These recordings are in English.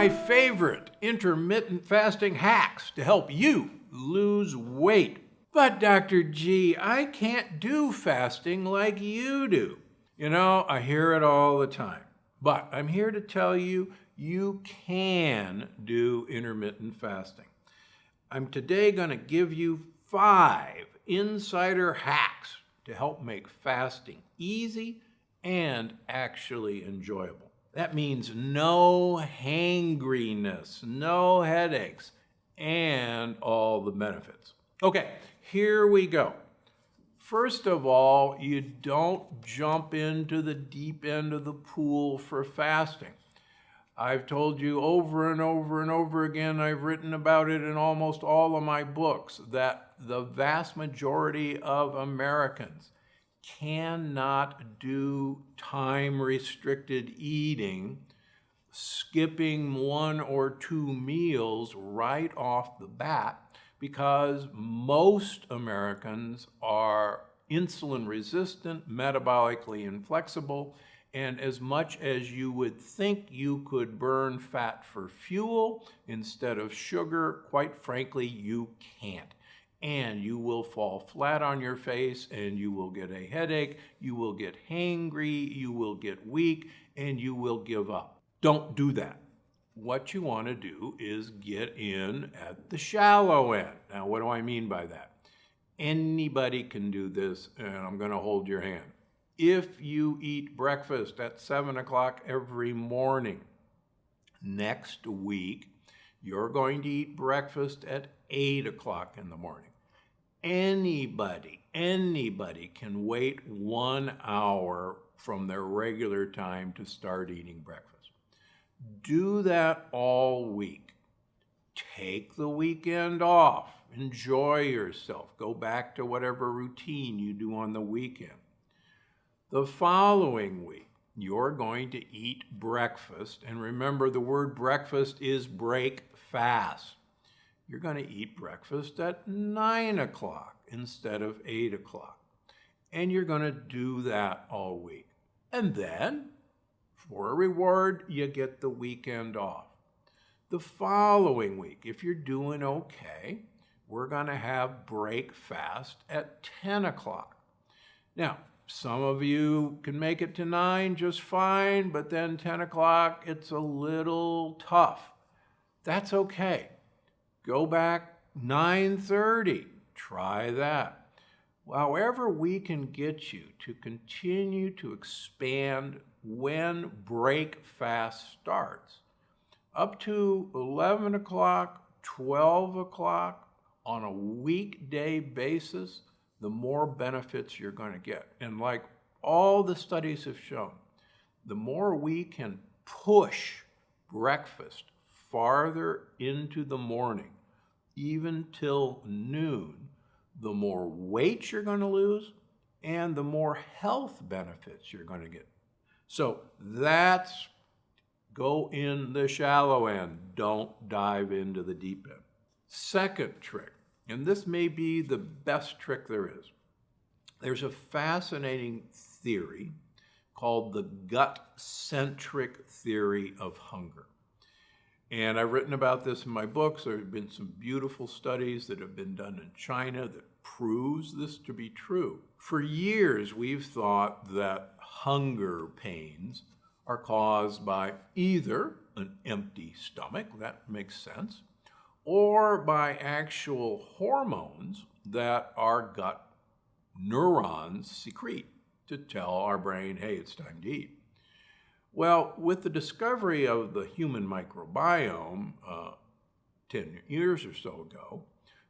my favorite intermittent fasting hacks to help you lose weight. But Dr. G, I can't do fasting like you do. You know, I hear it all the time. But I'm here to tell you, you can do intermittent fasting. I'm today going to give you 5 insider hacks to help make fasting easy and actually enjoyable. That means no hangriness, no headaches, and all the benefits. Okay, here we go. First of all, you don't jump into the deep end of the pool for fasting. I've told you over and over and over again, I've written about it in almost all of my books, that the vast majority of Americans cannot do time-restricted eating, skipping 1 or 2 meals right off the bat, because most Americans are insulin resistant, metabolically inflexible, and as much as you would think you could burn fat for fuel instead of sugar, quite frankly, you can't. And you will fall flat on your face, and you will get a headache, you will get hangry, you will get weak, and you will give up. Don't do that. What you want to do is get in at the shallow end. Now, what do I mean by that? Anybody can do this, and I'm going to hold your hand. If you eat breakfast at 7 o'clock every morning, next week, you're going to eat breakfast at 8 o'clock in the morning. Anybody can wait 1 hour from their regular time to start eating breakfast. Do that all week. Take the weekend off. Enjoy yourself. Go back to whatever routine you do on the weekend. The following week, you're going to eat breakfast. And remember, the word breakfast is break fast. You're going to eat breakfast at 9 o'clock instead of 8 o'clock. And you're going to do that all week. And then, for a reward, you get the weekend off. The following week, if you're doing okay, we're going to have break fast at 10 o'clock. Now, some of you can make it to 9 just fine, but then 10 o'clock, it's a little tough. That's okay. Go back 9:30. Try that. However we can get you to continue to expand when break fast starts, up to 11 o'clock, 12 o'clock on a weekday basis, the more benefits you're going to get. And like all the studies have shown, the more we can push breakfast farther into the morning, even till noon, the more weight you're going to lose and the more health benefits you're going to get. So that's go in the shallow end. Don't dive into the deep end. Second trick, and this may be the best trick there is. There's a fascinating theory called the gut-centric theory of hunger. And I've written about this in my books. There have been some beautiful studies that have been done in China that proves this to be true. For years, we've thought that hunger pains are caused by either an empty stomach, that makes sense, or by actual hormones that our gut neurons secrete to tell our brain, hey, it's time to eat. Well, with the discovery of the human microbiome 10 years or so ago,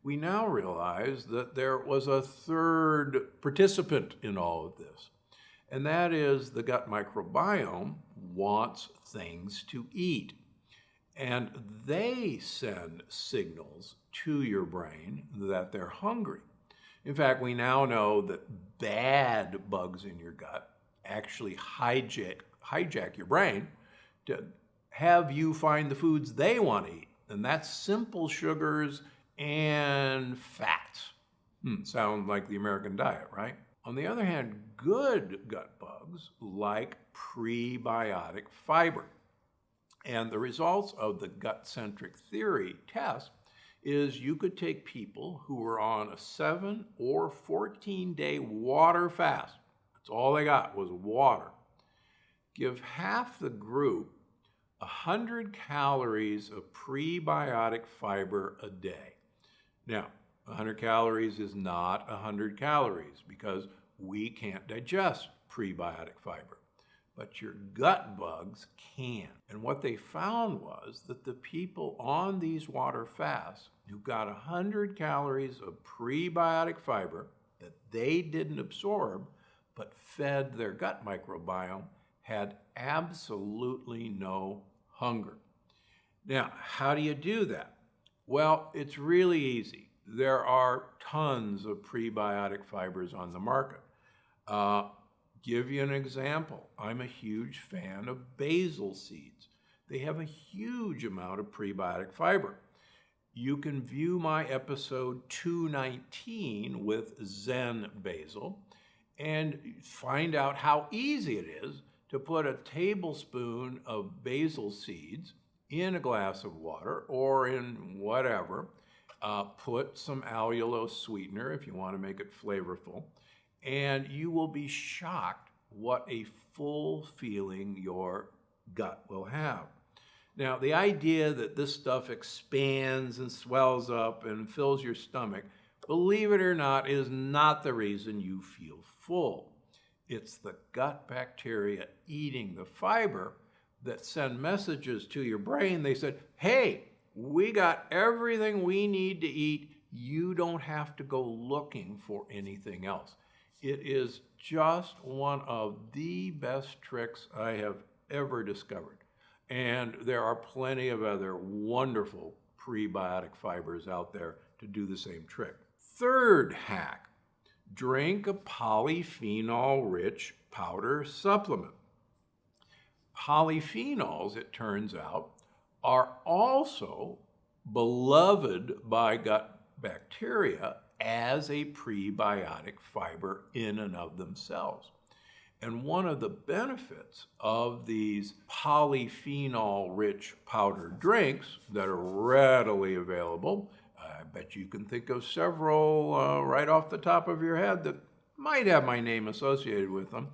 we now realize that there was a third participant in all of this, and that is the gut microbiome wants things to eat. And they send signals to your brain that they're hungry. In fact, we now know that bad bugs in your gut actually hijack your brain to have you find the foods they want to eat. And that's simple sugars and fats. Sound like the American diet, right? On the other hand, good gut bugs like prebiotic fiber. And the results of the gut-centric theory test is you could take people who were on a 7 or 14-day water fast. That's all they got was water. Give half the group 100 calories of prebiotic fiber a day. Now, 100 calories is not 100 calories because we can't digest prebiotic fiber, but your gut bugs can. And what they found was that the people on these water fasts who got 100 calories of prebiotic fiber that they didn't absorb but fed their gut microbiome had absolutely no hunger. Now, how do you do that? Well, it's really easy. There are tons of prebiotic fibers on the market. Give you an example. I'm a huge fan of basil seeds. They have a huge amount of prebiotic fiber. You can view my episode 219 with Zen basil and find out how easy it is to put a tablespoon of basil seeds in a glass of water or in whatever. Put some allulose sweetener if you want to make it flavorful, and you will be shocked what a full feeling your gut will have. Now, the idea that this stuff expands and swells up and fills your stomach, believe it or not, is not the reason you feel full. It's the gut bacteria eating the fiber that send messages to your brain. They said, hey, we got everything we need to eat. You don't have to go looking for anything else. It is just one of the best tricks I have ever discovered. And there are plenty of other wonderful prebiotic fibers out there to do the same trick. Third hack, drink a polyphenol-rich powder supplement. Polyphenols, it turns out, are also beloved by gut bacteria as a prebiotic fiber in and of themselves. And one of the benefits of these polyphenol-rich powdered drinks that are readily available, I bet you can think of several right off the top of your head that might have my name associated with them.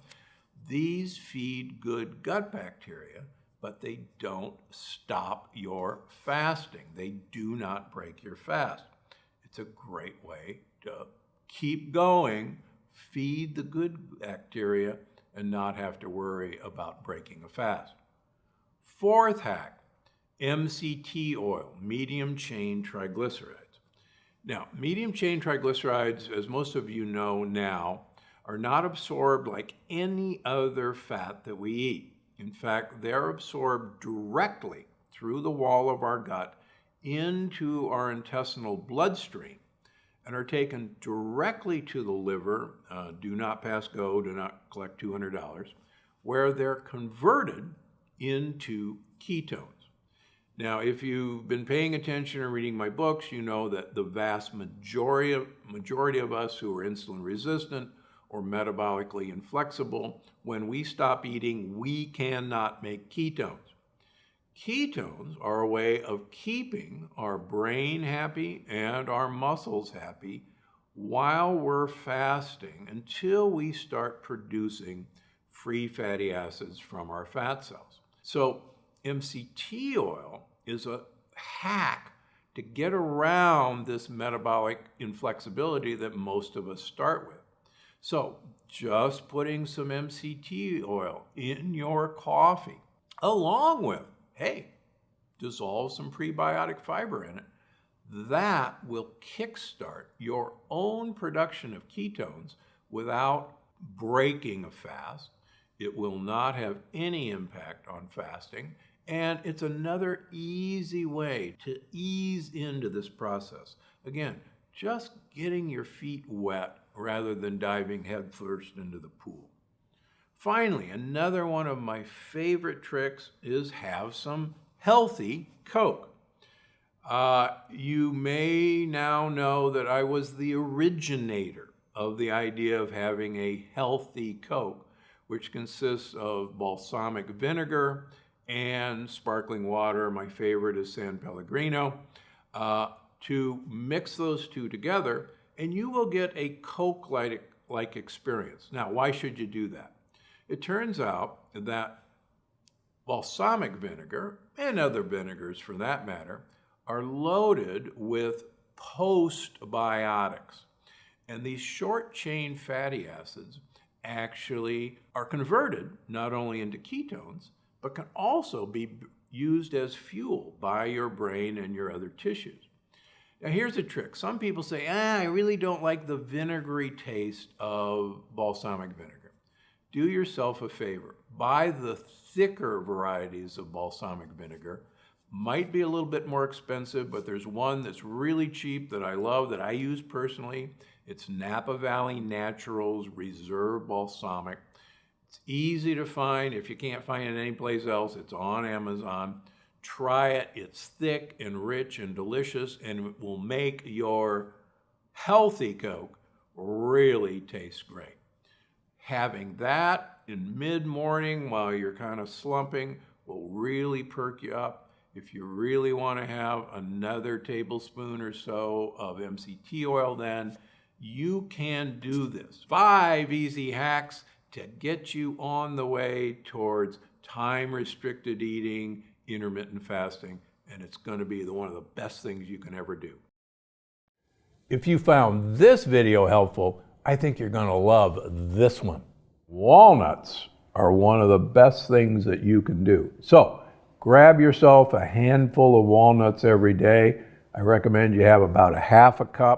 These feed good gut bacteria, but they don't stop your fasting. They do not break your fast. It's a great way to keep going, feed the good bacteria, and not have to worry about breaking a fast. Fourth hack, MCT oil, medium chain triglycerides. Now, medium chain triglycerides, as most of you know now, are not absorbed like any other fat that we eat. In fact, they're absorbed directly through the wall of our gut into our intestinal bloodstream and are taken directly to the liver, do not pass go, do not collect $200, where they're converted into ketones. Now, if you've been paying attention or reading my books, you know that the vast majority of us who are insulin resistant or metabolically inflexible, when we stop eating, we cannot make ketones. Ketones are a way of keeping our brain happy and our muscles happy while we're fasting until we start producing free fatty acids from our fat cells. So MCT oil is a hack to get around this metabolic inflexibility that most of us start with. So just putting some MCT oil in your coffee, along with, hey, dissolve some prebiotic fiber in it, that will kickstart your own production of ketones without breaking a fast. It will not have any impact on fasting, and it's another easy way to ease into this process. Again, just getting your feet wet rather than diving headfirst into the pool. Finally, another one of my favorite tricks is have some healthy Coke. You may now know that I was the originator of the idea of having a healthy Coke, which consists of balsamic vinegar and sparkling water. My favorite is San Pellegrino. To mix those two together, and you will get a Coke-like experience. Now, why should you do that? It turns out that balsamic vinegar, and other vinegars for that matter, are loaded with postbiotics. And these short-chain fatty acids actually are converted not only into ketones, but can also be used as fuel by your brain and your other tissues. Now here's a trick. Some people say, I really don't like the vinegary taste of balsamic vinegar. Do yourself a favor. Buy the thicker varieties of balsamic vinegar. Might be a little bit more expensive, but there's one that's really cheap that I love, that I use personally. It's Napa Valley Naturals Reserve Balsamic. It's easy to find. If you can't find it anyplace else, it's on Amazon. Try it. It's thick and rich and delicious, and it will make your healthy Coke really taste great. Having that in mid-morning while you're kind of slumping will really perk you up. If you really want to have another tablespoon or so of MCT oil, then you can do this. 5 easy hacks to get you on the way towards time-restricted eating, intermittent fasting, and it's going to be one of the best things you can ever do. If you found this video helpful, I think you're going to love this one. Walnuts are one of the best things that you can do. So grab yourself a handful of walnuts every day. I recommend you have about a half a cup.